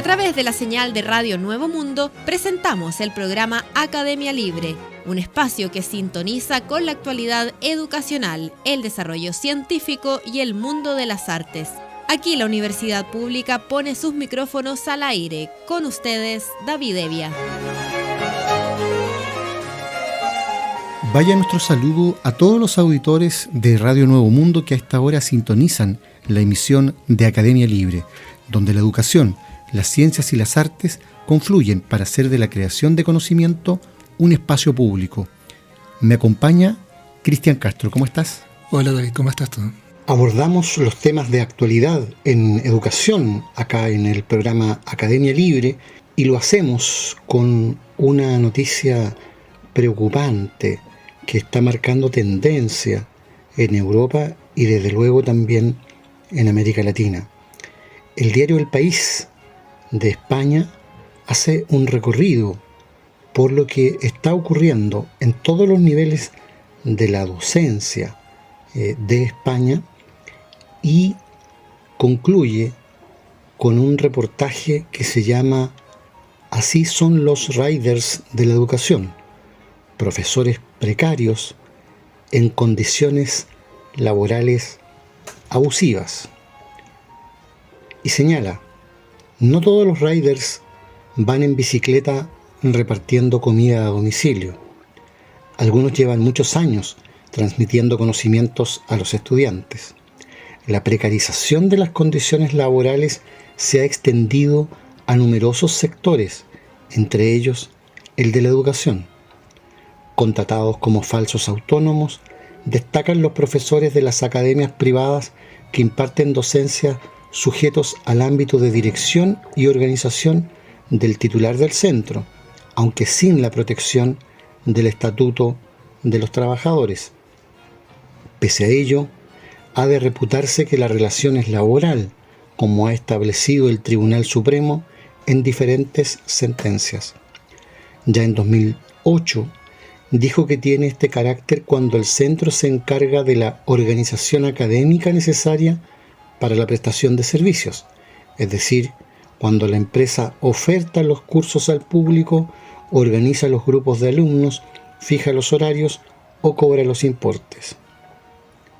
través de la señal de Radio Nuevo Mundo, presentamos el programa Academia Libre, un espacio que sintoniza con la actualidad educacional, el desarrollo científico y el mundo de las artes. Aquí la Universidad Pública pone sus micrófonos al aire. Con ustedes, David Evia. Vaya nuestro saludo a todos los auditores de Radio Nuevo Mundo que a esta hora sintonizan la emisión de Academia Libre, donde la educación, las ciencias y las artes confluyen para hacer de la creación de conocimiento un espacio público. Me acompaña Cristian Castro. ¿Cómo estás? Hola David, ¿cómo estás tú? Abordamos los temas de actualidad en educación acá en el programa Academia Libre y lo hacemos con una noticia preocupante que está marcando tendencia en Europa y desde luego también en América Latina. El diario El País de España hace un recorrido por lo que está ocurriendo en todos los niveles de la docencia de España y concluye con un reportaje que se llama Así son los riders de la educación, profesores precarios en condiciones laborales abusivas. Y señala, no todos los riders van en bicicleta repartiendo comida a domicilio. Algunos llevan muchos años transmitiendo conocimientos a los estudiantes. La precarización de las condiciones laborales se ha extendido a numerosos sectores, entre ellos el de la educación. Contratados como falsos autónomos, destacan los profesores de las academias privadas que imparten docencia sujetos al ámbito de dirección y organización del titular del centro, aunque sin la protección del Estatuto de los Trabajadores. Pese a ello, ha de reputarse que la relación es laboral, como ha establecido el Tribunal Supremo en diferentes sentencias. Ya en 2008, dijo que tiene este carácter cuando el centro se encarga de la organización académica necesaria para la prestación de servicios, es decir, cuando la empresa oferta los cursos al público, organiza los grupos de alumnos, fija los horarios o cobra los importes.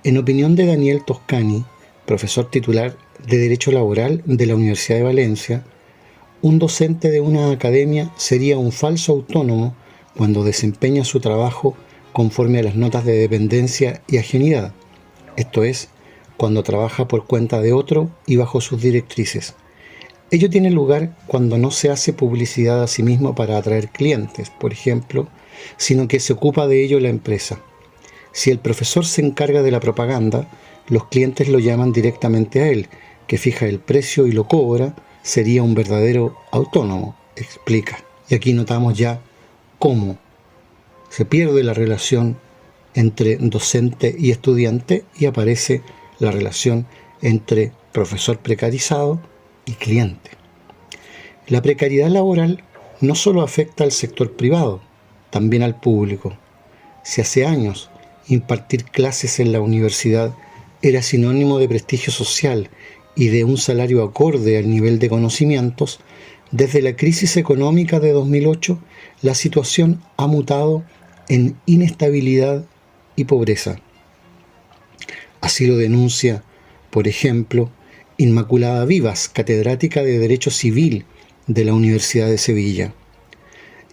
En opinión de Daniel Toscani, profesor titular de Derecho Laboral de la Universidad de Valencia, un docente de una academia sería un falso autónomo cuando desempeña su trabajo conforme a las notas de dependencia y ajenidad, esto es, cuando trabaja por cuenta de otro y bajo sus directrices. Ello tiene lugar cuando no se hace publicidad a sí mismo para atraer clientes, por ejemplo, sino que se ocupa de ello la empresa. Si el profesor se encarga de la propaganda, los clientes lo llaman directamente a él, que fija el precio y lo cobra, sería un verdadero autónomo, explica. Y aquí notamos ya cómo se pierde la relación entre docente y estudiante y aparece la relación entre profesor precarizado y cliente. La precariedad laboral no solo afecta al sector privado, también al público. Si hace años impartir clases en la universidad era sinónimo de prestigio social y de un salario acorde al nivel de conocimientos, desde la crisis económica de 2008, la situación ha mutado en inestabilidad y pobreza. Así lo denuncia, por ejemplo, Inmaculada Vivas, catedrática de Derecho Civil de la Universidad de Sevilla.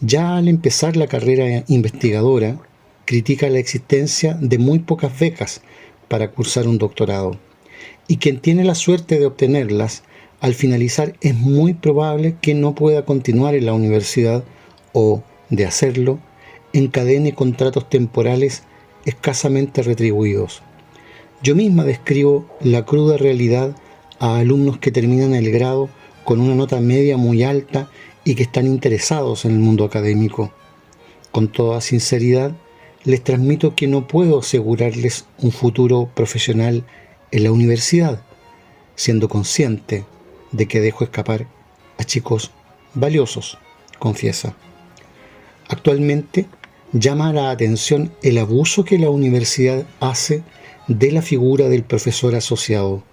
Ya al empezar la carrera investigadora, critica la existencia de muy pocas becas para cursar un doctorado, y quien tiene la suerte de obtenerlas, al finalizar es muy probable que no pueda continuar en la universidad o, de hacerlo, encadene contratos temporales escasamente retribuidos. Yo misma describo la cruda realidad a alumnos que terminan el grado con una nota media muy alta y que están interesados en el mundo académico. Con toda sinceridad, les transmito que no puedo asegurarles un futuro profesional en la universidad, siendo consciente de que dejo escapar a chicos valiosos, confiesa. Actualmente llama la atención el abuso que la universidad hace de la figura del profesor asociado.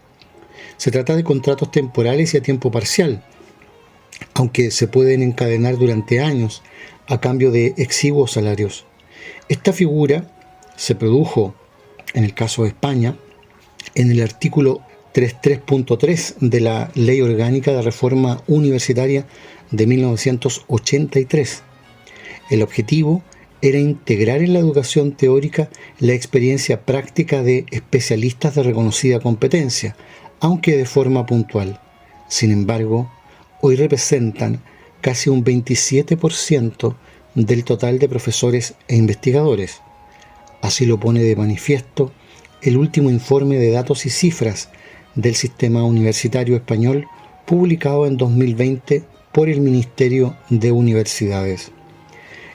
Se trata de contratos temporales y a tiempo parcial, aunque se pueden encadenar durante años a cambio de exiguos salarios. Esta figura se produjo, en el caso de España, en el artículo 33.3 de la Ley Orgánica de Reforma Universitaria de 1983. El objetivo era integrar en la educación teórica la experiencia práctica de especialistas de reconocida competencia, aunque de forma puntual. Sin embargo, hoy representan casi un 27% del total de profesores e investigadores. Así lo pone de manifiesto el último informe de datos y cifras del sistema universitario español publicado en 2020 por el Ministerio de Universidades.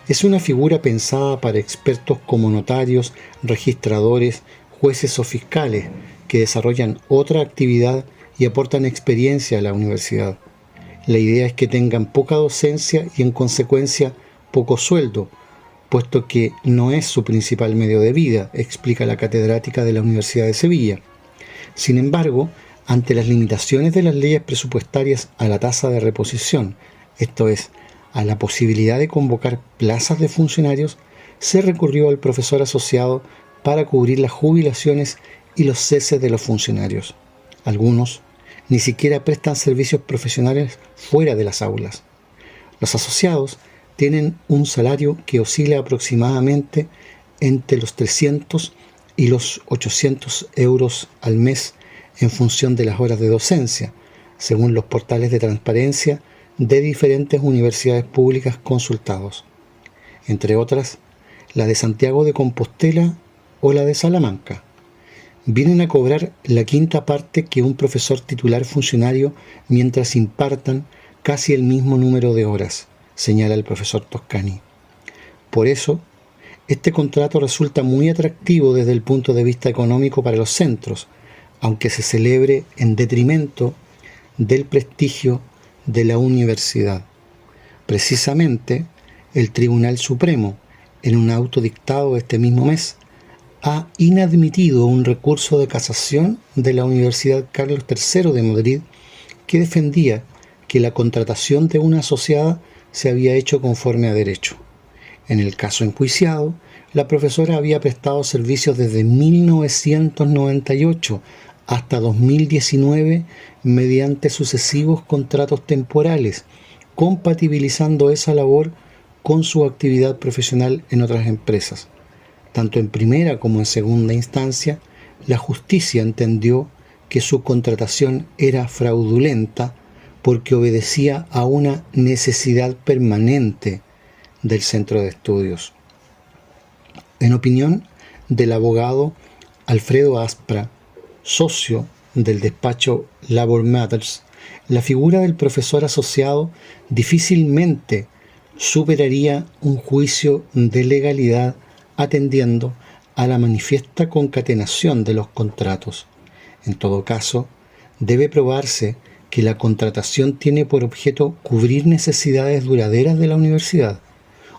Es una figura pensada para expertos como notarios, registradores, jueces o fiscales que desarrollan otra actividad y aportan experiencia a la universidad. La idea es que tengan poca docencia y en consecuencia poco sueldo, puesto que no es su principal medio de vida, explica la catedrática de la Universidad de Sevilla. Sin embargo, ante las limitaciones de las leyes presupuestarias a la tasa de reposición, esto es, a la posibilidad de convocar plazas de funcionarios, se recurrió al profesor asociado para cubrir las jubilaciones y los ceses de los funcionarios. Algunos ni siquiera prestan servicios profesionales fuera de las aulas. Los asociados tienen un salario que oscila aproximadamente entre los 300 y los 800 euros al mes en función de las horas de docencia, según los portales de transparencia de diferentes universidades públicas consultados, entre otras la de Santiago de Compostela o la de Salamanca. Vienen a cobrar la quinta parte que un profesor titular funcionario mientras impartan casi el mismo número de horas, señala el profesor Toscani. Por eso, este contrato resulta muy atractivo desde el punto de vista económico para los centros, aunque se celebre en detrimento del prestigio de la universidad. Precisamente, el Tribunal Supremo, en un auto dictado este mismo mes, ha inadmitido un recurso de casación de la Universidad Carlos III de Madrid que defendía que la contratación de una asociada se había hecho conforme a derecho. En el caso enjuiciado, la profesora había prestado servicios desde 1998 hasta 2019 mediante sucesivos contratos temporales, compatibilizando esa labor con su actividad profesional en otras empresas. Tanto en primera como en segunda instancia, la justicia entendió que su contratación era fraudulenta porque obedecía a una necesidad permanente del centro de estudios. En opinión del abogado Alfredo Aspra, socio del despacho Labor Matters, la figura del profesor asociado difícilmente superaría un juicio de legalidad atendiendo a la manifiesta concatenación de los contratos. En todo caso, debe probarse que la contratación tiene por objeto cubrir necesidades duraderas de la universidad,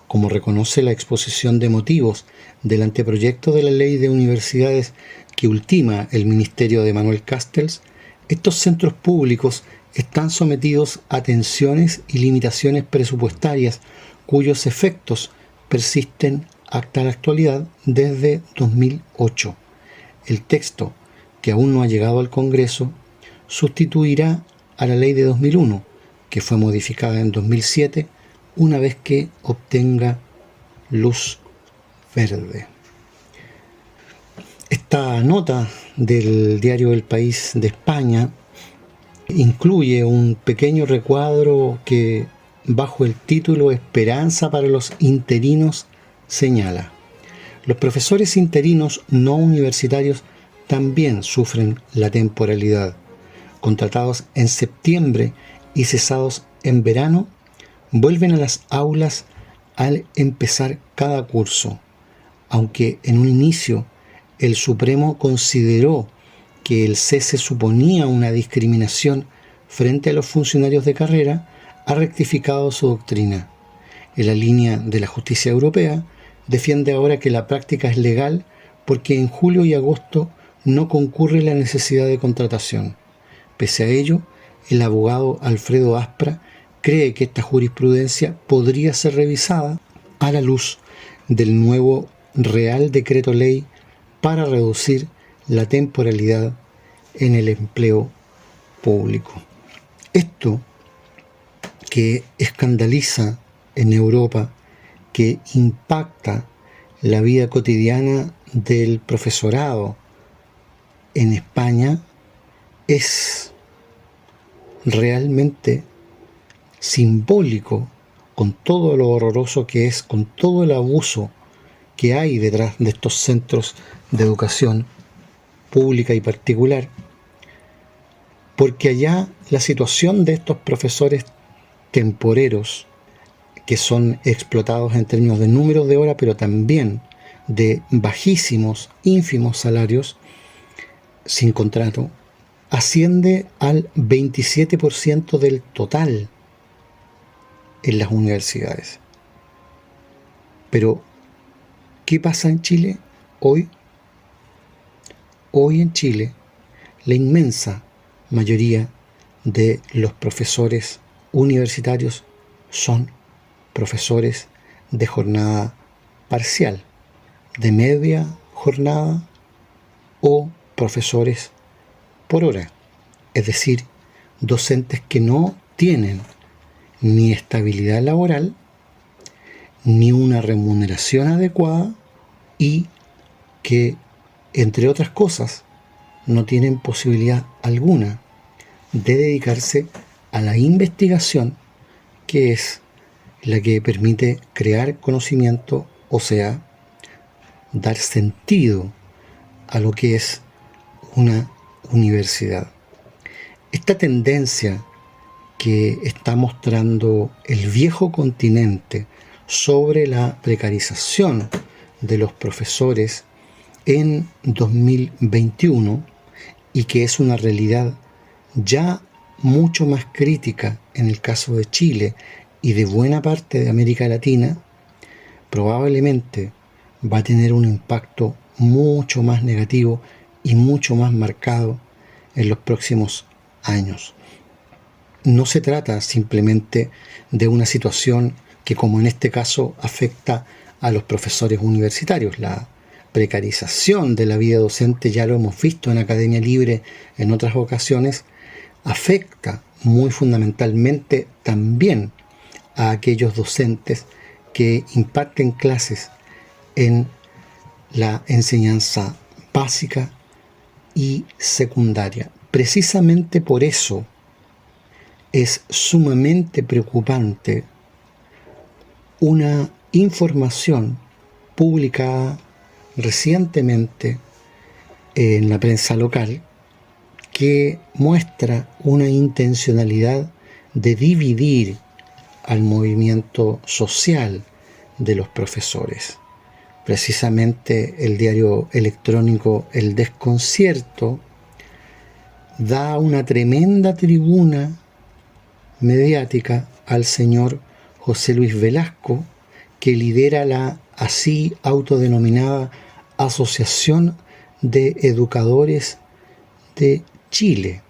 como reconoce la exposición de motivos del anteproyecto de la Ley de Universidades que ultima el Ministerio de Manuel Castells. Estos centros públicos están sometidos a tensiones y limitaciones presupuestarias cuyos efectos persisten hasta la actualidad desde 2008. El texto, que aún no ha llegado al Congreso, sustituirá a la Ley de 2001, que fue modificada en 2007, una vez que obtenga luz verde. Esta nota del diario El País de España incluye un pequeño recuadro que, bajo el título Esperanza para los interinos, señala: los profesores interinos no universitarios también sufren la temporalidad. Contratados en septiembre y cesados en verano, vuelven a las aulas al empezar cada curso. Aunque en un inicio el Supremo consideró que el cese suponía una discriminación frente a los funcionarios de carrera, ha rectificado su doctrina. En la línea de la justicia europea, defiende ahora que la práctica es legal porque en julio y agosto no concurre la necesidad de contratación. Pese a ello, el abogado Alfredo Aspra cree que esta jurisprudencia podría ser revisada a la luz del nuevo Real Decreto Ley para reducir la temporalidad en el empleo público. Esto que escandaliza en Europa, que impacta la vida cotidiana del profesorado en España, es realmente simbólico, con todo lo horroroso que es, con todo el abuso que hay detrás de estos centros de educación pública y particular, porque allá la situación de estos profesores temporeros, que son explotados en términos de números de horas, pero también de bajísimos, ínfimos salarios sin contrato, asciende al 27% del total en las universidades. Pero, ¿qué pasa en Chile hoy? Hoy en Chile, la inmensa mayoría de los profesores universitarios son profesores de jornada parcial, de media jornada o profesores por hora, es decir, docentes que no tienen ni estabilidad laboral, ni una remuneración adecuada y que, entre otras cosas, no tienen posibilidad alguna de dedicarse a la investigación, que es la que permite crear conocimiento, o sea, dar sentido a lo que es una universidad. Esta tendencia que está mostrando el viejo continente sobre la precarización de los profesores en 2021, y que es una realidad ya mucho más crítica en el caso de Chile y de buena parte de América Latina, probablemente va a tener un impacto mucho más negativo y mucho más marcado en los próximos años. No se trata simplemente de una situación que, como en este caso, afecta a los profesores universitarios. La precarización de la vida docente, ya lo hemos visto en Academia Libre en otras ocasiones, afecta muy fundamentalmente también a aquellos docentes que imparten clases en la enseñanza básica y secundaria. Precisamente por eso es sumamente preocupante una información publicada recientemente en la prensa local que muestra una intencionalidad de dividir al movimiento social de los profesores. Precisamente el diario electrónico El Desconcierto da una tremenda tribuna mediática al señor José Luis Velasco, que lidera la así autodenominada Asociación de Educadores de Chile.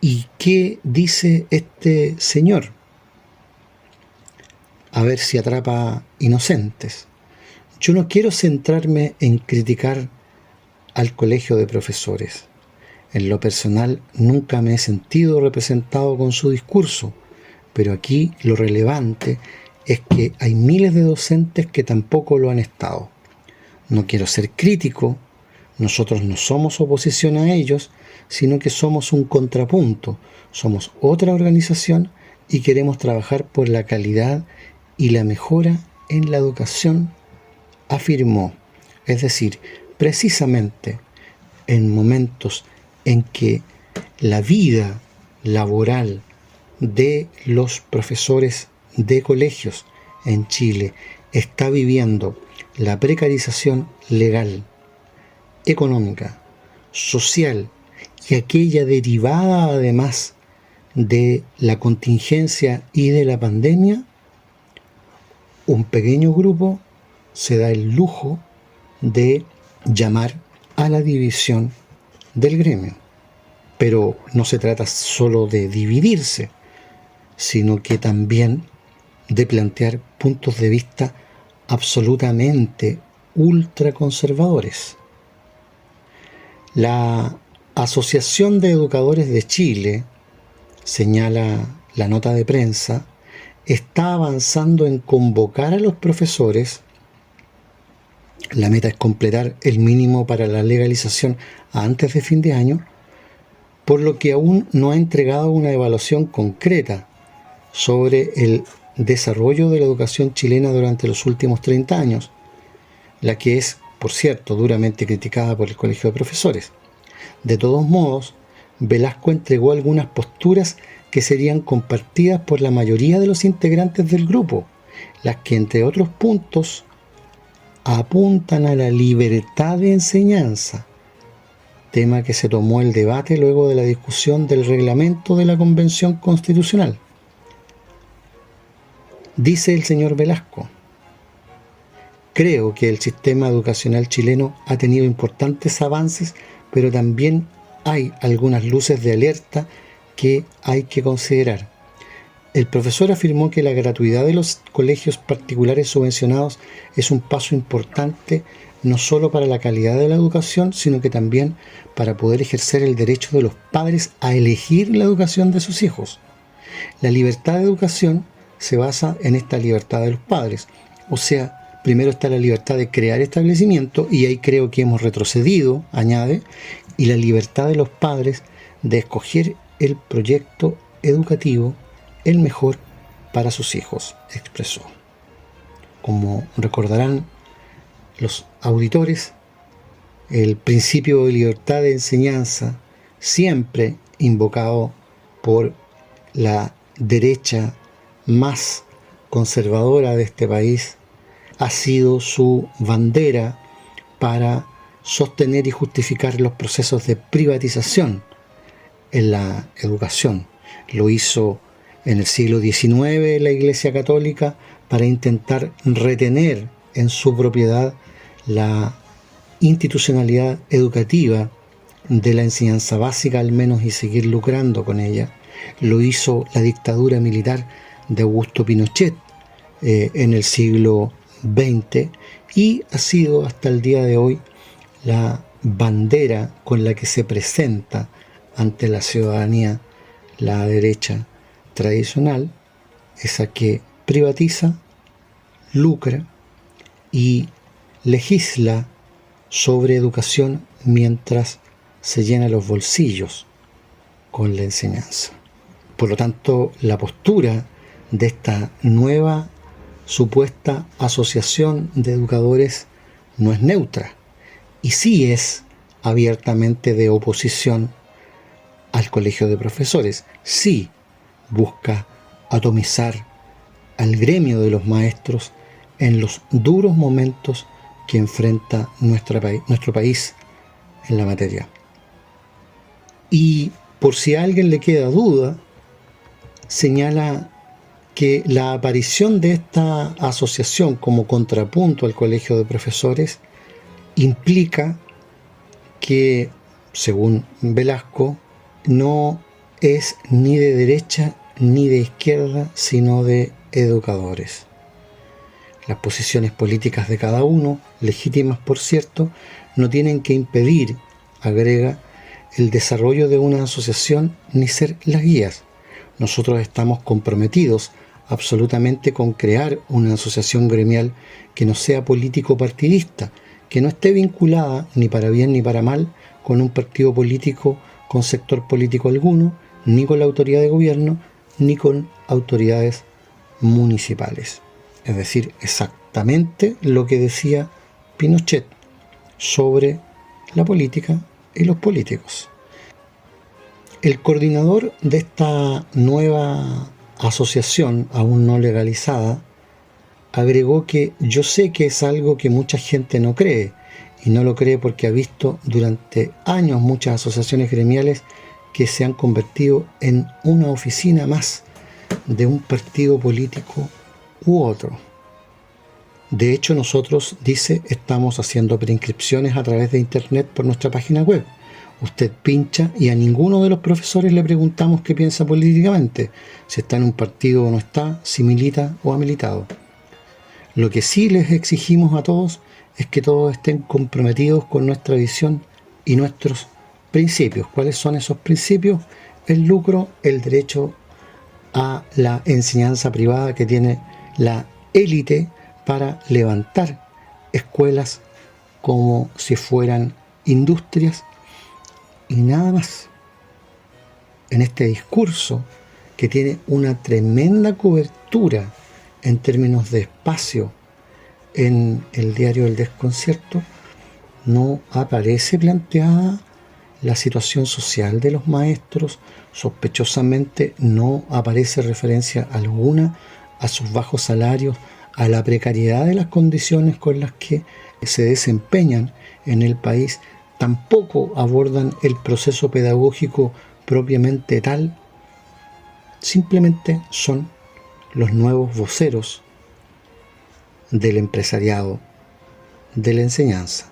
¿Y qué dice este señor? A ver si atrapa inocentes. Yo no quiero centrarme en criticar al colegio de profesores. En lo personal nunca me he sentido representado con su discurso, pero aquí lo relevante es que hay miles de docentes que tampoco lo han estado. No quiero ser crítico, nosotros no somos oposición a ellos, sino que somos un contrapunto, somos otra organización y queremos trabajar por la calidad y la mejora en la educación, afirmó. Es decir, precisamente en momentos en que la vida laboral de los profesores de colegios en Chile está viviendo la precarización legal, económica, social y aquella derivada además de la contingencia y de la pandemia, un pequeño grupo se da el lujo de llamar a la división del gremio. Pero no se trata solo de dividirse, sino que también de plantear puntos de vista absolutamente ultraconservadores. La Asociación de Educadores de Chile, señala la nota de prensa, está avanzando en convocar a los profesores. La meta es completar el mínimo para la legalización antes de fin de año, por lo que aún no ha entregado una evaluación concreta sobre el desarrollo de la educación chilena durante los últimos 30 años, la que es, por cierto, duramente criticada por el Colegio de Profesores. De todos modos, Velasco entregó algunas posturas que serían compartidas por la mayoría de los integrantes del grupo, las que, entre otros puntos, apuntan a la libertad de enseñanza, tema que se tomó el debate luego de la discusión del reglamento de la Convención Constitucional. Dice el señor Velasco: creo que el sistema educacional chileno ha tenido importantes avances, pero también hay algunas luces de alerta que hay que considerar. El profesor afirmó que la gratuidad de los colegios particulares subvencionados es un paso importante no solo para la calidad de la educación, sino que también para poder ejercer el derecho de los padres a elegir la educación de sus hijos. La libertad de educación se basa en esta libertad de los padres, o sea, primero está la libertad de crear establecimientos, y ahí creo que hemos retrocedido, añade, y la libertad de los padres de escoger el proyecto educativo el mejor para sus hijos, expresó. Como recordarán los auditores, el principio de libertad de enseñanza, siempre invocado por la derecha más conservadora de este país, ha sido su bandera para sostener y justificar los procesos de privatización en la educación. Lo hizo en el siglo XIX la Iglesia Católica para intentar retener en su propiedad la institucionalidad educativa de la enseñanza básica al menos, y seguir lucrando con ella. Lo hizo la dictadura militar de Augusto Pinochet en el siglo XX, y ha sido hasta el día de hoy la bandera con la que se presenta ante la ciudadanía la derecha tradicional, esa que privatiza, lucra y legisla sobre educación mientras se llena los bolsillos con la enseñanza. Por lo tanto, la postura de esta nueva supuesta asociación de educadores no es neutra, y sí es abiertamente de oposición al Colegio de Profesores. Sí busca atomizar al gremio de los maestros en los duros momentos que enfrenta nuestro país en la materia. Y por si a alguien le queda duda, señala que la aparición de esta asociación como contrapunto al Colegio de Profesores implica que, según Velasco, no es ni de derecha ni de izquierda, sino de educadores. Las posiciones políticas de cada uno, legítimas por cierto, no tienen que impedir, agrega, el desarrollo de una asociación ni ser las guías. Nosotros estamos comprometidos absolutamente con crear una asociación gremial que no sea político-partidista, que no esté vinculada ni para bien ni para mal con un partido político, con sector político alguno, ni con la autoridad de gobierno, ni con autoridades municipales. Es decir, exactamente lo que decía Pinochet sobre la política y los políticos. El coordinador de esta nueva asociación, aún no legalizada, agregó que yo sé que es algo que mucha gente no cree, y no lo cree porque ha visto durante años muchas asociaciones gremiales que se han convertido en una oficina más de un partido político u otro. De hecho, nosotros, dice, estamos haciendo preinscripciones a través de internet por nuestra página web. Usted pincha y a ninguno de los profesores le preguntamos qué piensa políticamente, si está en un partido o no está, si milita o ha militado. Lo que sí les exigimos a todos es que todos estén comprometidos con nuestra visión y nuestros principios. ¿Cuáles son esos principios? El lucro, el derecho a la enseñanza privada que tiene la élite para levantar escuelas como si fueran industrias y nada más. En este discurso que tiene una tremenda cobertura en términos de espacio en el diario El Desconcierto, no aparece planteada la situación social de los maestros, sospechosamente no aparece referencia alguna a sus bajos salarios, a la precariedad de las condiciones con las que se desempeñan en el país, tampoco abordan el proceso pedagógico propiamente tal, simplemente son los nuevos voceros del empresariado, de la enseñanza.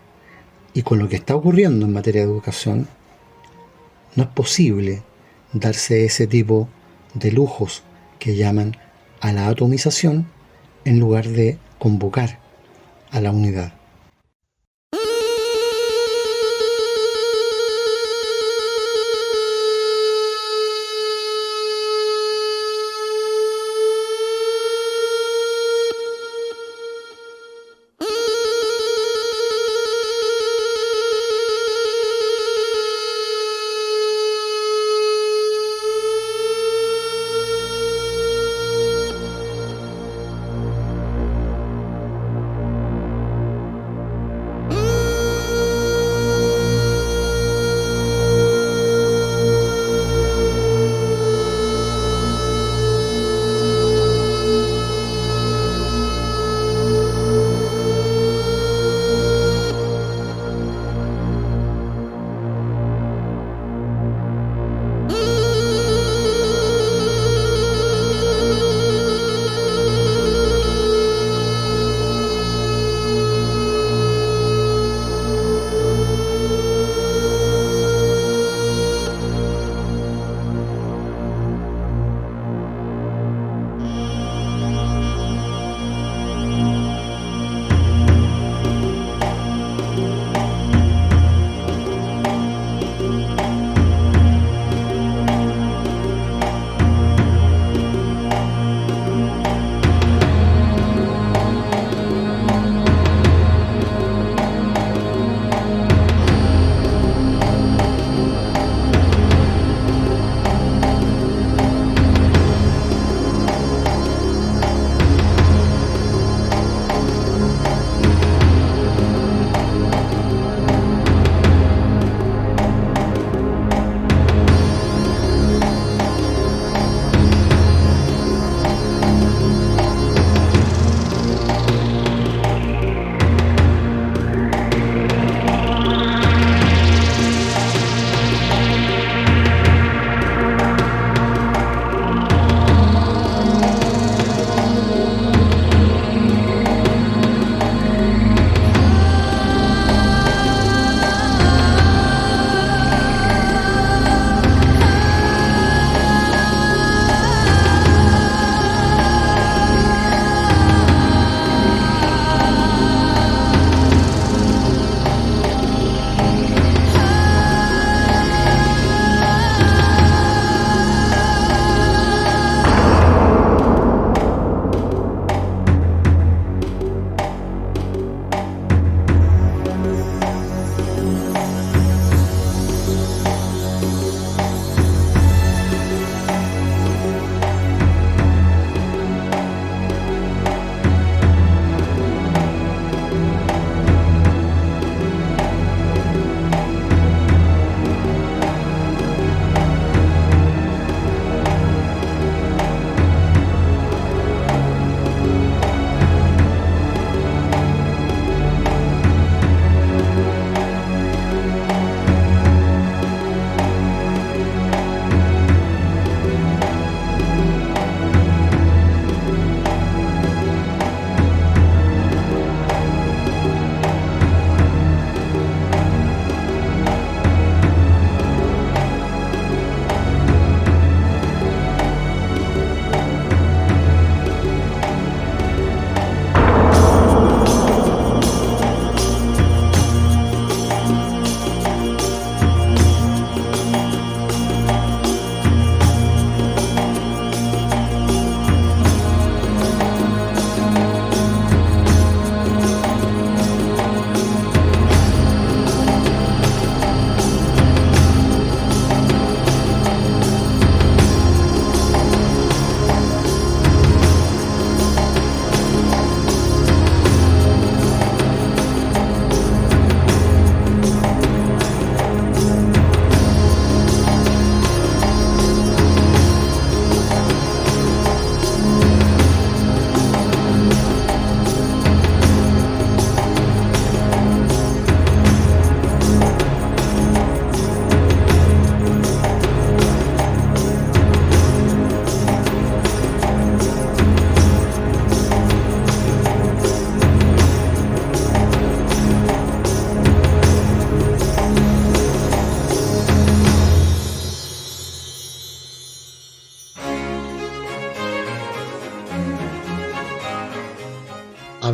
Y con lo que está ocurriendo en materia de educación, no es posible darse ese tipo de lujos que llaman a la atomización en lugar de convocar a la unidad.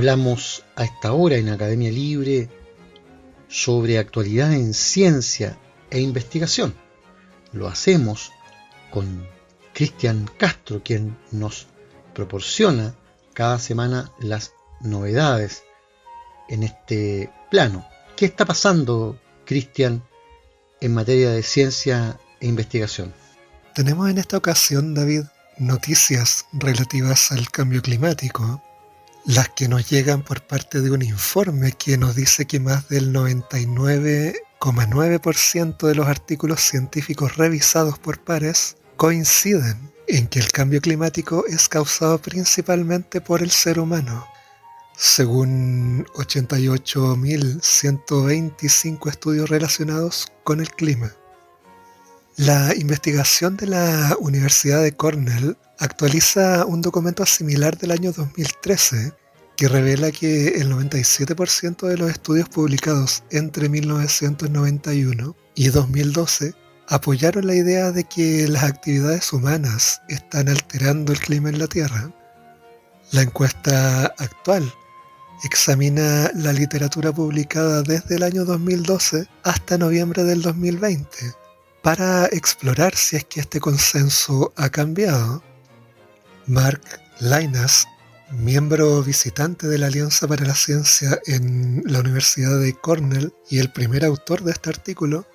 Hablamos a esta hora en Academia Libre sobre actualidad en ciencia e investigación. Lo hacemos con Cristian Castro, quien nos proporciona cada semana las novedades en este plano. ¿Qué está pasando, Cristian, en materia de ciencia e investigación? Tenemos en esta ocasión, David, noticias relativas al cambio climático, las que nos llegan por parte de un informe que nos dice que más del 99,9% de los artículos científicos revisados por pares coinciden en que el cambio climático es causado principalmente por el ser humano, según 88.125 estudios relacionados con el clima. La investigación de la Universidad de Cornell actualiza un documento similar del año 2013 que revela que el 97% de los estudios publicados entre 1991 y 2012 apoyaron la idea de que las actividades humanas están alterando el clima en la Tierra. La encuesta actual examina la literatura publicada desde el año 2012 hasta noviembre del 2020 para explorar si es que este consenso ha cambiado. Mark Lynas, miembro visitante de la Alianza para la Ciencia en la Universidad de Cornell y el primer autor de este artículo,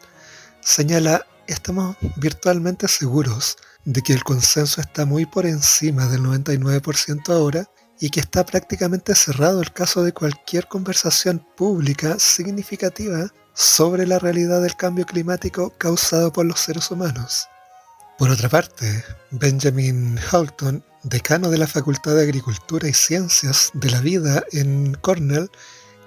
señala: estamos virtualmente seguros de que el consenso está muy por encima del 99% ahora y que está prácticamente cerrado el caso de cualquier conversación pública significativa sobre la realidad del cambio climático causado por los seres humanos. Por otra parte, Benjamin Halton, decano de la Facultad de Agricultura y Ciencias de la Vida en Cornell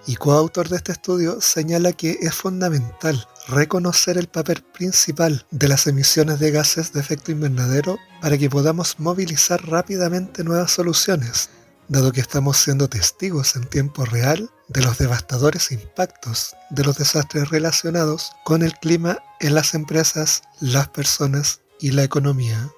y coautor de este estudio, señala que es fundamental reconocer el papel principal de las emisiones de gases de efecto invernadero para que podamos movilizar rápidamente nuevas soluciones, dado que estamos siendo testigos en tiempo real de los devastadores impactos de los desastres relacionados con el clima en las empresas, las personas y la economía.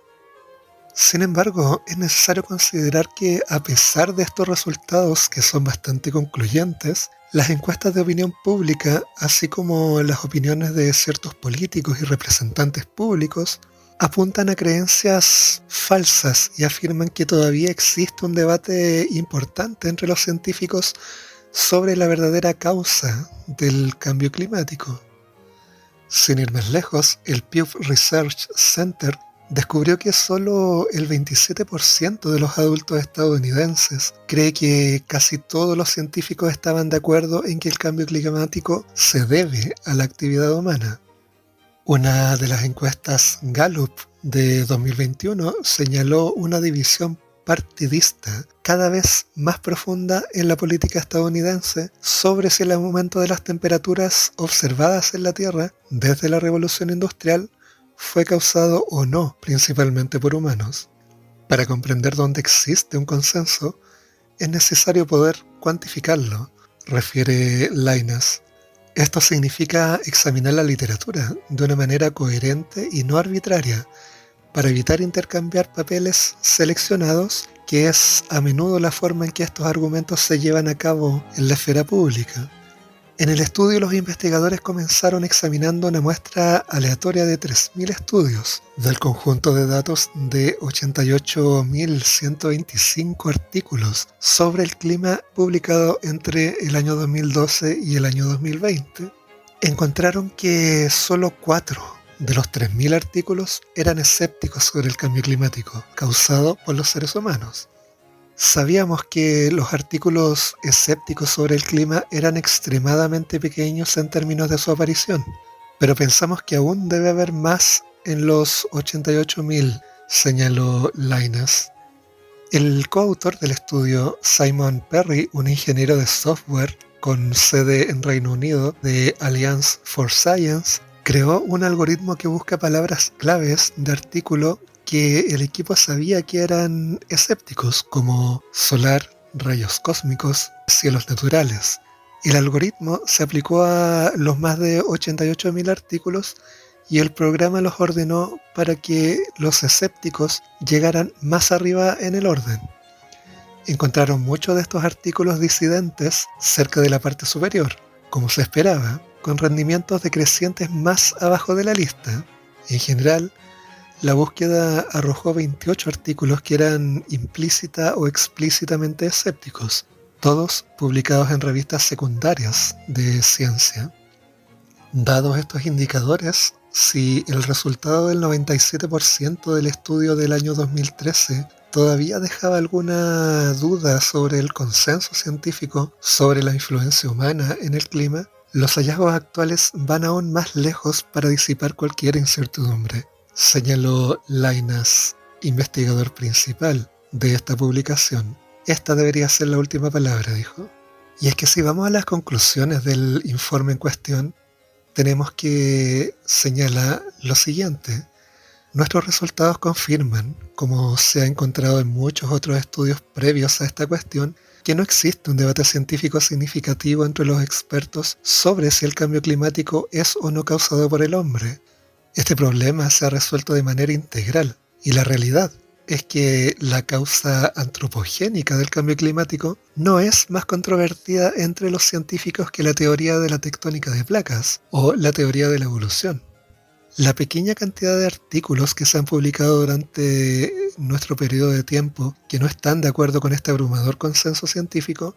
Sin embargo, es necesario considerar que, a pesar de estos resultados que son bastante concluyentes, las encuestas de opinión pública, así como las opiniones de ciertos políticos y representantes públicos, apuntan a creencias falsas y afirman que todavía existe un debate importante entre los científicos sobre la verdadera causa del cambio climático. Sin ir más lejos, el Pew Research Center descubrió que solo el 27% de los adultos estadounidenses cree que casi todos los científicos estaban de acuerdo en que el cambio climático se debe a la actividad humana. Una de las encuestas Gallup de 2021 señaló una división partidista cada vez más profunda en la política estadounidense sobre si el aumento de las temperaturas observadas en la Tierra desde la Revolución Industrial fue causado o no principalmente por humanos. Para comprender dónde existe un consenso, es necesario poder cuantificarlo, refiere Lynas. Esto significa examinar la literatura de una manera coherente y no arbitraria, para evitar intercambiar papeles seleccionados, que es a menudo la forma en que estos argumentos se llevan a cabo en la esfera pública. En el estudio, los investigadores comenzaron examinando una muestra aleatoria de 3.000 estudios del conjunto de datos de 88.125 artículos sobre el clima publicado entre el año 2012 y el año 2020. Encontraron que solo 4 de los 3.000 artículos eran escépticos sobre el cambio climático causado por los seres humanos. Sabíamos que los artículos escépticos sobre el clima eran extremadamente pequeños en términos de su aparición, pero pensamos que aún debe haber más en los 88.000, señaló Lynas. El coautor del estudio, Simon Perry, un ingeniero de software con sede en Reino Unido de Alliance for Science, creó un algoritmo que busca palabras claves de artículo que el equipo sabía que eran escépticos, como solar, rayos cósmicos, cielos naturales. El algoritmo se aplicó a los más de 88.000 artículos y el programa los ordenó para que los escépticos llegaran más arriba en el orden. encontraron muchos de estos artículos disidentes cerca de la parte superior, como se esperaba, con rendimientos decrecientes más abajo de la lista. En general, la búsqueda arrojó 28 artículos que eran implícita o explícitamente escépticos, todos publicados en revistas secundarias de ciencia. Dados estos indicadores, si el resultado del 97% del estudio del año 2013 todavía dejaba alguna duda sobre el consenso científico sobre la influencia humana en el clima, los hallazgos actuales van aún más lejos para disipar cualquier incertidumbre, señaló Lainas, investigador principal de esta publicación. Esta debería ser la última palabra, dijo. Y es que si vamos a las conclusiones del informe en cuestión, tenemos que señalar lo siguiente. Nuestros resultados confirman, como se ha encontrado en muchos otros estudios previos a esta cuestión, que no existe un debate científico significativo entre los expertos sobre si el cambio climático es o no causado por el hombre. Este problema se ha resuelto de manera integral, y la realidad es que la causa antropogénica del cambio climático no es más controvertida entre los científicos que la teoría de la tectónica de placas o la teoría de la evolución. La pequeña cantidad de artículos que se han publicado durante nuestro periodo de tiempo que no están de acuerdo con este abrumador consenso científico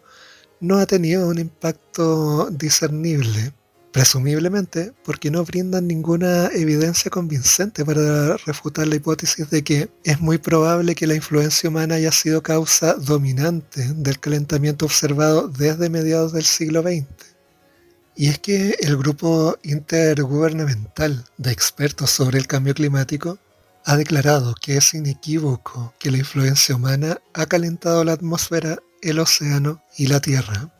no ha tenido un impacto discernible, presumiblemente porque no brindan ninguna evidencia convincente para refutar la hipótesis de que es muy probable que la influencia humana haya sido causa dominante del calentamiento observado desde mediados del siglo XX. Y es que el grupo intergubernamental de expertos sobre el cambio climático ha declarado que es inequívoco que la influencia humana ha calentado la atmósfera, el océano y la Tierra.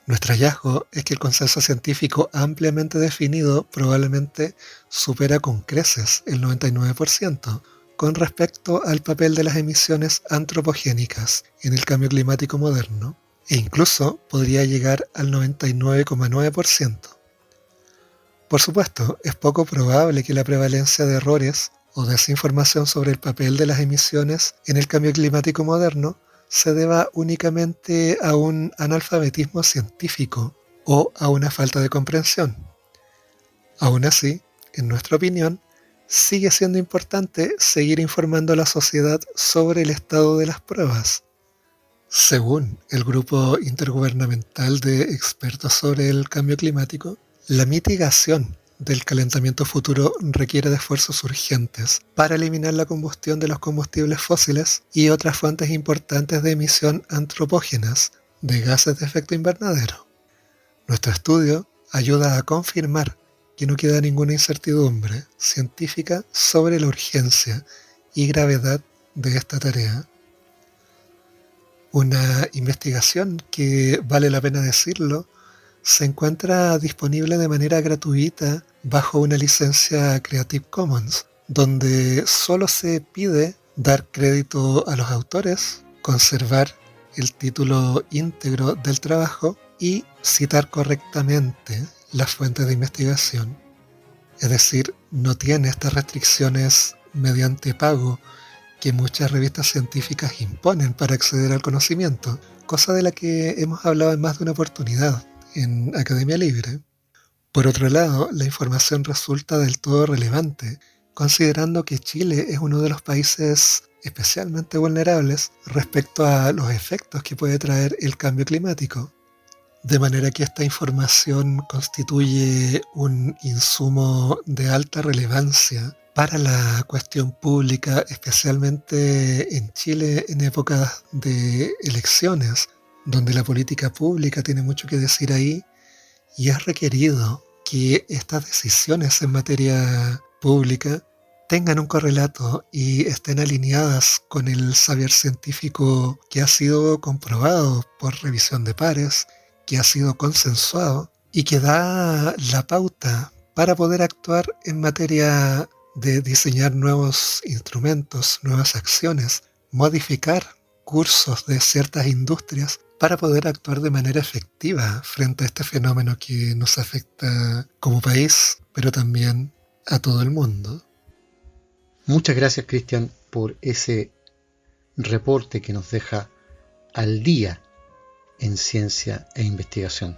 Nuestro hallazgo es que el consenso científico ampliamente definido probablemente supera con creces el 99% con respecto al papel de las emisiones antropogénicas en el cambio climático moderno, e incluso podría llegar al 99,9%. Por supuesto, es poco probable que la prevalencia de errores o desinformación sobre el papel de las emisiones en el cambio climático moderno se deba únicamente a un analfabetismo científico o a una falta de comprensión. Aún así, en nuestra opinión, sigue siendo importante seguir informando a la sociedad sobre el estado de las pruebas. Según el grupo intergubernamental de expertos sobre el cambio climático, la mitigación del calentamiento futuro requiere de esfuerzos urgentes para eliminar la combustión de los combustibles fósiles y otras fuentes importantes de emisión antropógenas de gases de efecto invernadero. Nuestro estudio ayuda a confirmar que no queda ninguna incertidumbre científica sobre la urgencia y gravedad de esta tarea. Una investigación que, vale la pena decirlo, se encuentra disponible de manera gratuita bajo una licencia Creative Commons, donde solo se pide dar crédito a los autores, conservar el título íntegro del trabajo y citar correctamente las fuentes de investigación. Es decir, no tiene estas restricciones mediante pago que muchas revistas científicas imponen para acceder al conocimiento, cosa de la que hemos hablado en más de una oportunidad en Academia Libre. Por otro lado, la información resulta del todo relevante, considerando que Chile es uno de los países especialmente vulnerables respecto a los efectos que puede traer el cambio climático. De manera que esta información constituye un insumo de alta relevancia para la cuestión pública, especialmente en Chile en épocas de elecciones, donde la política pública tiene mucho que decir ahí, y es requerido que estas decisiones en materia pública tengan un correlato y estén alineadas con el saber científico que ha sido comprobado por revisión de pares, que ha sido consensuado y que da la pauta para poder actuar en materia de diseñar nuevos instrumentos, nuevas acciones, modificar cursos de ciertas industrias para poder actuar de manera efectiva frente a este fenómeno que nos afecta como país, pero también a todo el mundo. Muchas gracias, Cristian, por ese reporte que nos deja al día en ciencia e investigación.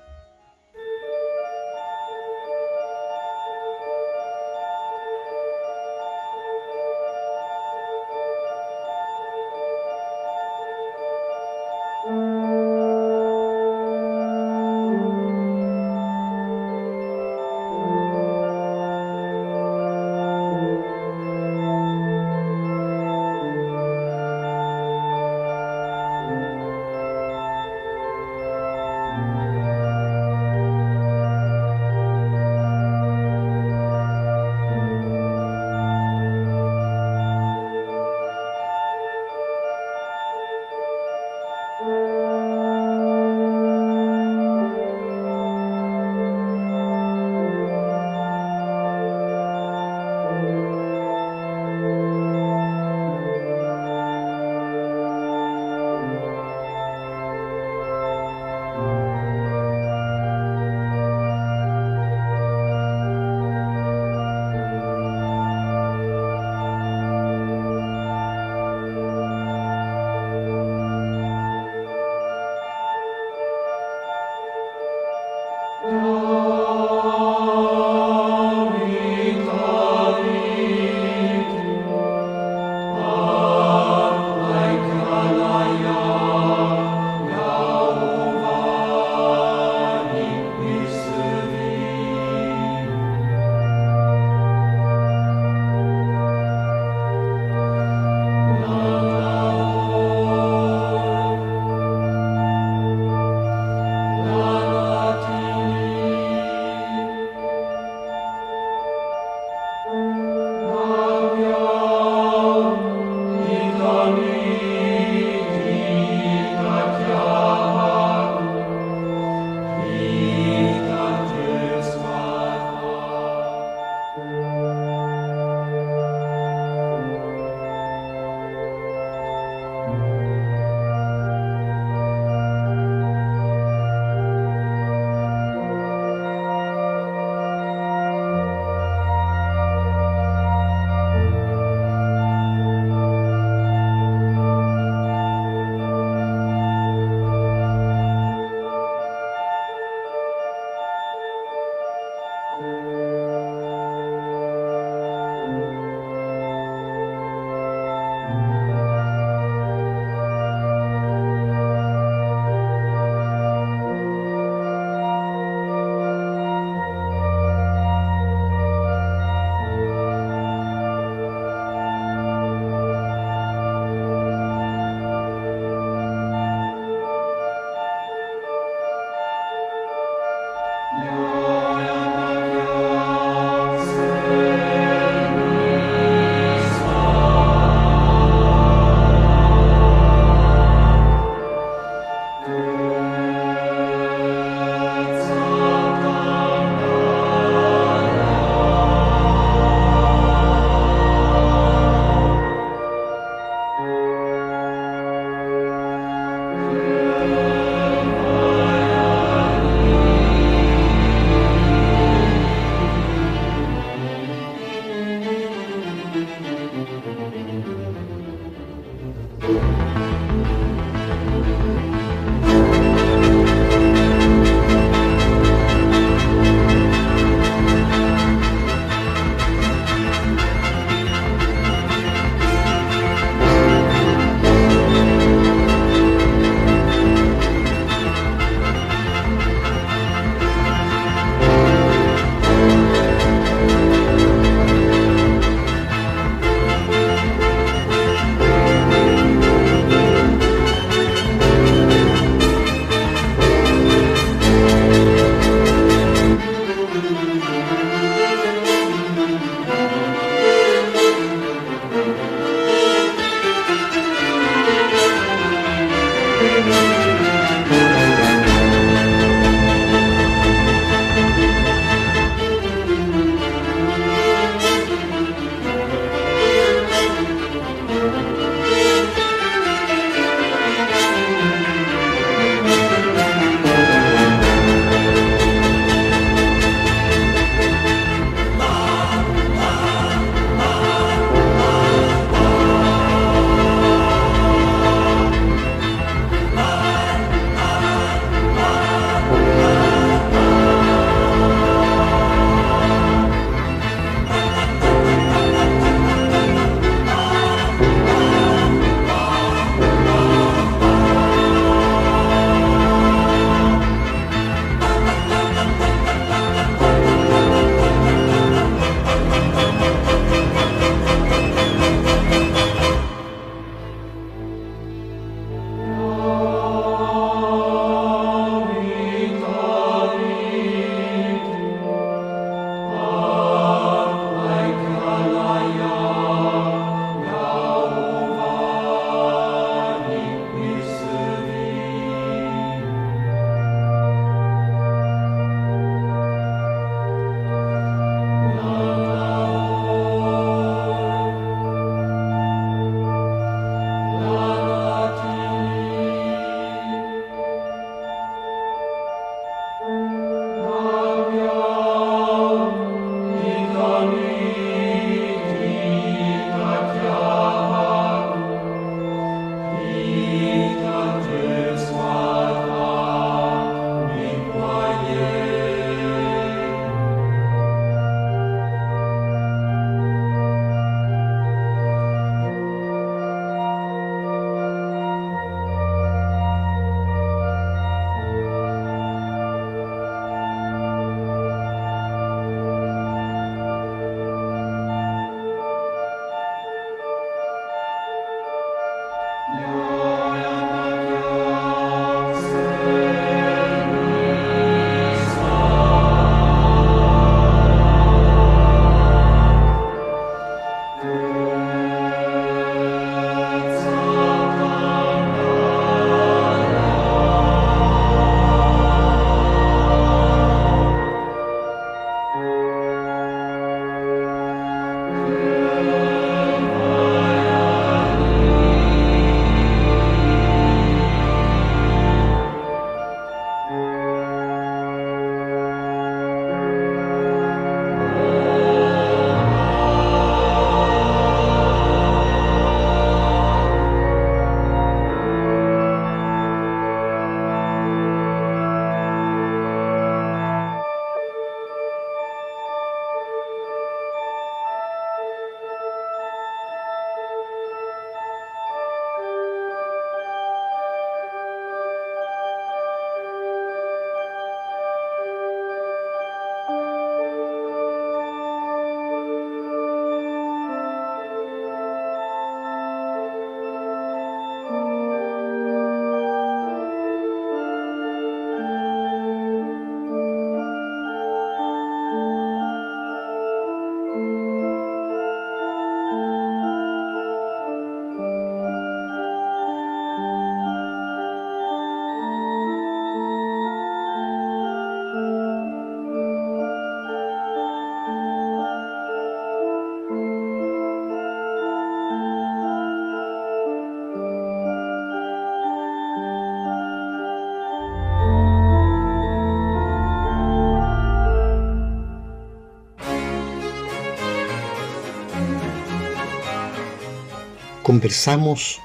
conversamos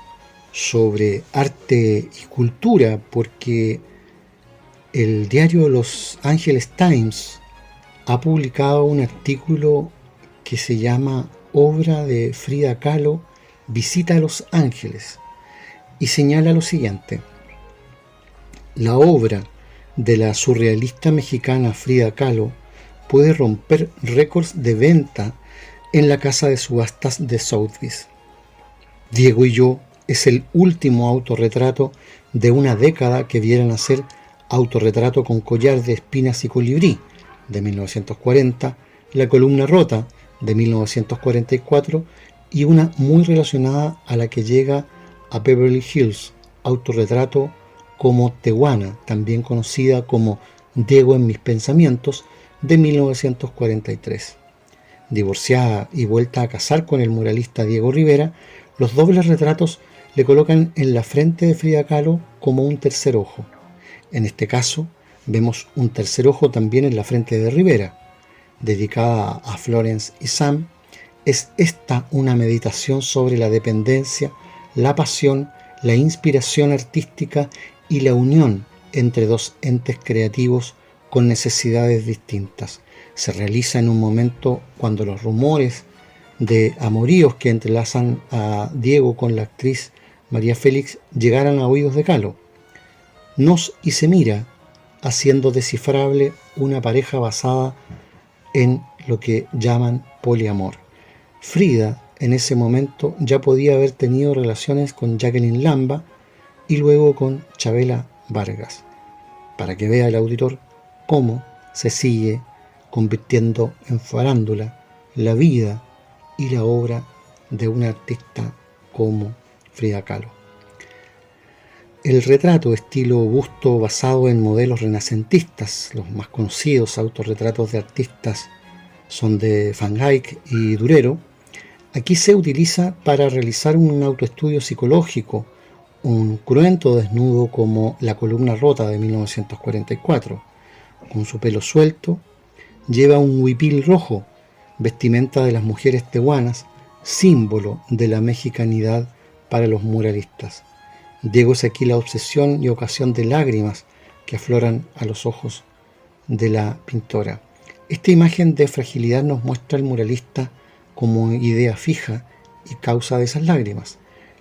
sobre arte y cultura porque el diario Los Angeles Times ha publicado un artículo que se llama Obra de Frida Kahlo, visita a Los Ángeles, y señala lo siguiente: la obra de la surrealista mexicana Frida Kahlo puede romper récords de venta en la casa de subastas de Sotheby's. Diego y yo es el último autorretrato de una década que viera nacer Autorretrato con collar de espinas y colibrí, de 1940, La columna rota, de 1944, y una muy relacionada a la que llega a Beverly Hills, Autorretrato como Tehuana, también conocida como Diego en mis pensamientos, de 1943. Divorciada y vuelta a casar con el muralista Diego Rivera, los dobles retratos le colocan en la frente de Frida Kahlo como un tercer ojo. En este caso, vemos un tercer ojo también en la frente de Rivera. Dedicada a Florence y Sam, es esta una meditación sobre la dependencia, la pasión, la inspiración artística y la unión entre dos entes creativos con necesidades distintas. Se realiza en un momento cuando los rumores de amoríos que entrelazan a Diego con la actriz María Félix llegaran a oídos de Kahlo. Nos y se mira, haciendo descifrable una pareja basada en lo que llaman poliamor. Frida en ese momento ya podía haber tenido relaciones con Jacqueline Lamba y luego con Chabela Vargas, para que vea el auditor cómo se sigue convirtiendo en farándula la vida y la obra de una artista como Frida Kahlo. El retrato estilo busto basado en modelos renacentistas, los más conocidos autorretratos de artistas son de Van Eyck y Durero. Aquí se utiliza para realizar un autoestudio psicológico, un cruento desnudo como La columna rota de 1944, con su pelo suelto, lleva un huipil rojo, vestimenta de las mujeres tehuanas, símbolo de la mexicanidad para los muralistas. Diego es aquí la obsesión y ocasión de lágrimas que afloran a los ojos de la pintora. Esta imagen de fragilidad nos muestra al muralista como idea fija y causa de esas lágrimas.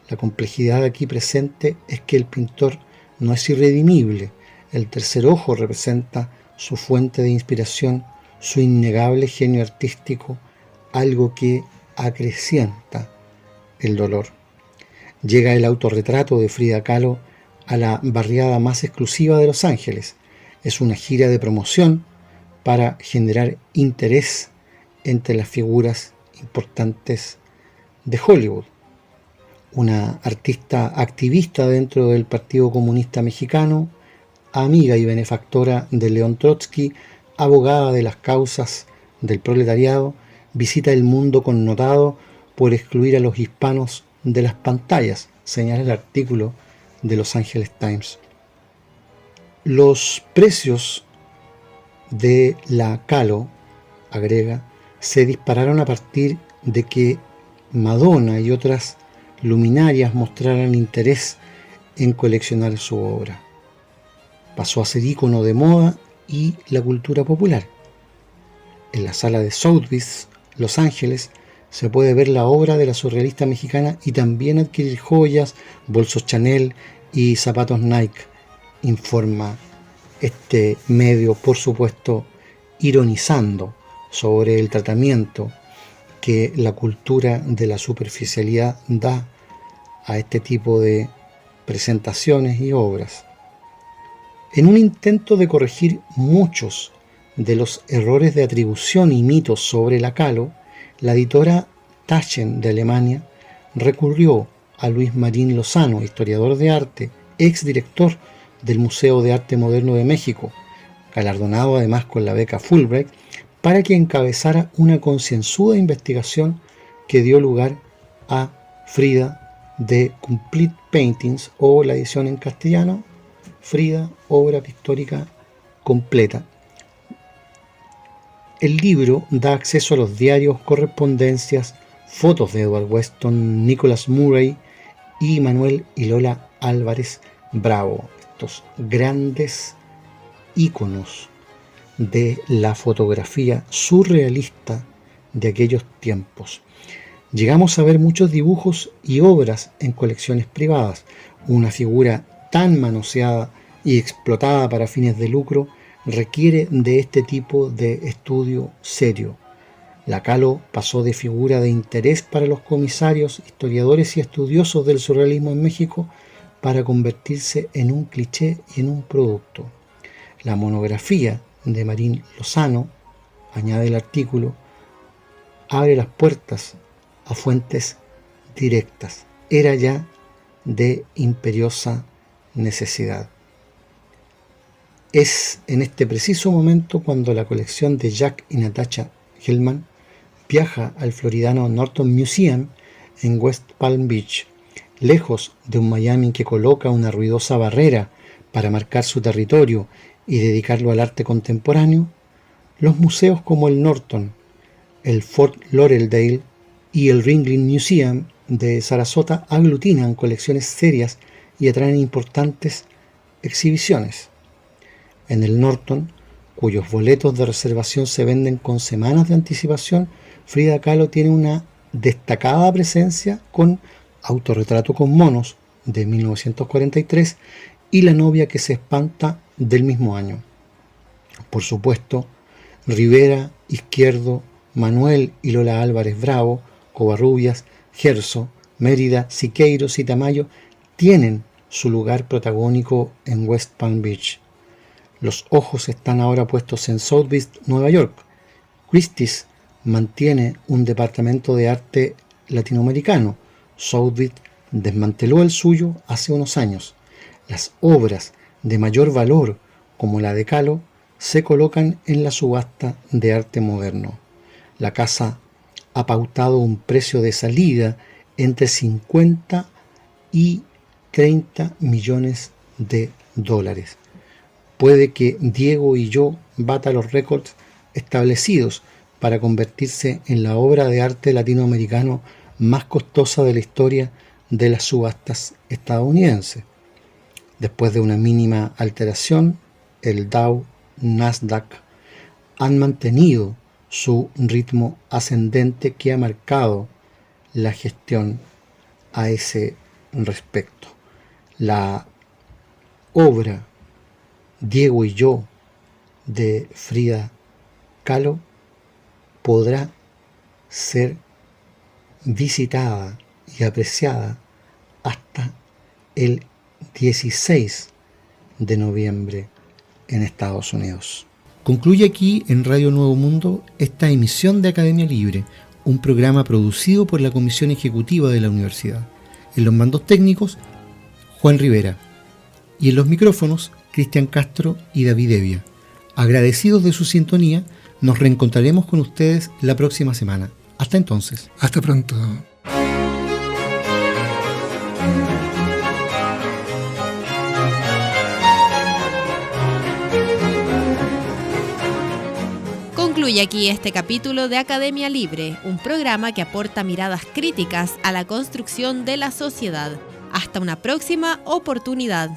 La complejidad aquí presente es que el pintor no es irredimible. El tercer ojo representa su fuente de inspiración, su innegable genio artístico, algo que acrecienta el dolor. Llega el autorretrato de Frida Kahlo a la barriada más exclusiva de Los Ángeles. Es una gira de promoción para generar interés entre las figuras importantes de Hollywood. Una artista activista dentro del Partido Comunista Mexicano, amiga y benefactora de León Trotsky, abogada de las causas del proletariado, visita el mundo connotado por excluir a los hispanos de las pantallas, señala el artículo de Los Angeles Times. Los precios de la Kahlo, agrega, se dispararon a partir de que Madonna y otras luminarias mostraran interés en coleccionar su obra. Pasó a ser ícono de moda y la cultura popular. En la sala de Sotheby's, Los Ángeles, se puede ver la obra de la surrealista mexicana y también adquirir joyas, bolsos Chanel y zapatos Nike, informa este medio, por supuesto, ironizando sobre el tratamiento que la cultura de la superficialidad da a este tipo de presentaciones y obras. En un intento de corregir muchos de los errores de atribución y mitos sobre la Kahlo, la editora Taschen de Alemania recurrió a Luis Marín Lozano, historiador de arte, exdirector del Museo de Arte Moderno de México, galardonado además con la beca Fulbright, para que encabezara una concienzuda investigación que dio lugar a Frida de Complete Paintings, o la edición en castellano, Frida, obra pictórica completa. El libro da acceso a los diarios, correspondencias, fotos de Edward Weston, Nicholas Murray y Manuel y Lola Álvarez Bravo, estos grandes íconos de la fotografía surrealista de aquellos tiempos. Llegamos a ver muchos dibujos y obras en colecciones privadas. Una figura tan manoseada y explotada para fines de lucro requiere de este tipo de estudio serio. La Kahlo pasó de figura de interés para los comisarios, historiadores y estudiosos del surrealismo en México para convertirse en un cliché y en un producto. La monografía de Marín Lozano, añade el artículo, abre las puertas a fuentes directas. Era ya de imperiosa necesidad. Es en este preciso momento cuando la colección de Jack y Natasha Hillman viaja al floridano Norton Museum en West Palm Beach, lejos de un Miami que coloca una ruidosa barrera para marcar su territorio y dedicarlo al arte contemporáneo. Los museos como el Norton, el Fort Lauderdale y el Ringling Museum de Sarasota aglutinan colecciones serias y atraen importantes exhibiciones. En el Norton, cuyos boletos de reservación se venden con semanas de anticipación, Frida Kahlo tiene una destacada presencia con Autorretrato con monos de 1943 y La novia que se espanta del mismo año. Por supuesto, Rivera, Izquierdo, Manuel y Lola Álvarez Bravo, Covarrubias, Gerso, Mérida, Siqueiros y Tamayo tienen su lugar protagónico en West Palm Beach. Los ojos están ahora puestos en South Beach, Nueva York. Christie's mantiene un departamento de arte latinoamericano. Sotheby's desmanteló el suyo hace unos años. Las obras de mayor valor, como la de Kahlo, se colocan en la subasta de arte moderno. La casa ha pautado un precio de salida entre 50 y 30 millones de dólares. Puede que Diego y yo bata los récords establecidos para convertirse en la obra de arte latinoamericano más costosa de la historia de las subastas estadounidenses. Después de una mínima alteración, el Dow, Nasdaq han mantenido su ritmo ascendente que ha marcado la gestión a ese respecto. La obra Diego y yo de Frida Kahlo podrá ser visitada y apreciada hasta el 16 de noviembre en Estados Unidos. Concluye aquí en Radio Nuevo Mundo esta emisión de Academia Libre, un programa producido por la Comisión Ejecutiva de la Universidad. En los mandos técnicos, Juan Rivera. Y en los micrófonos, Cristian Castro y David Evia. Agradecidos de su sintonía, nos reencontraremos con ustedes la próxima semana. Hasta entonces. Hasta pronto. Concluye aquí este capítulo de Academia Libre, un programa que aporta miradas críticas a la construcción de la sociedad. Hasta una próxima oportunidad.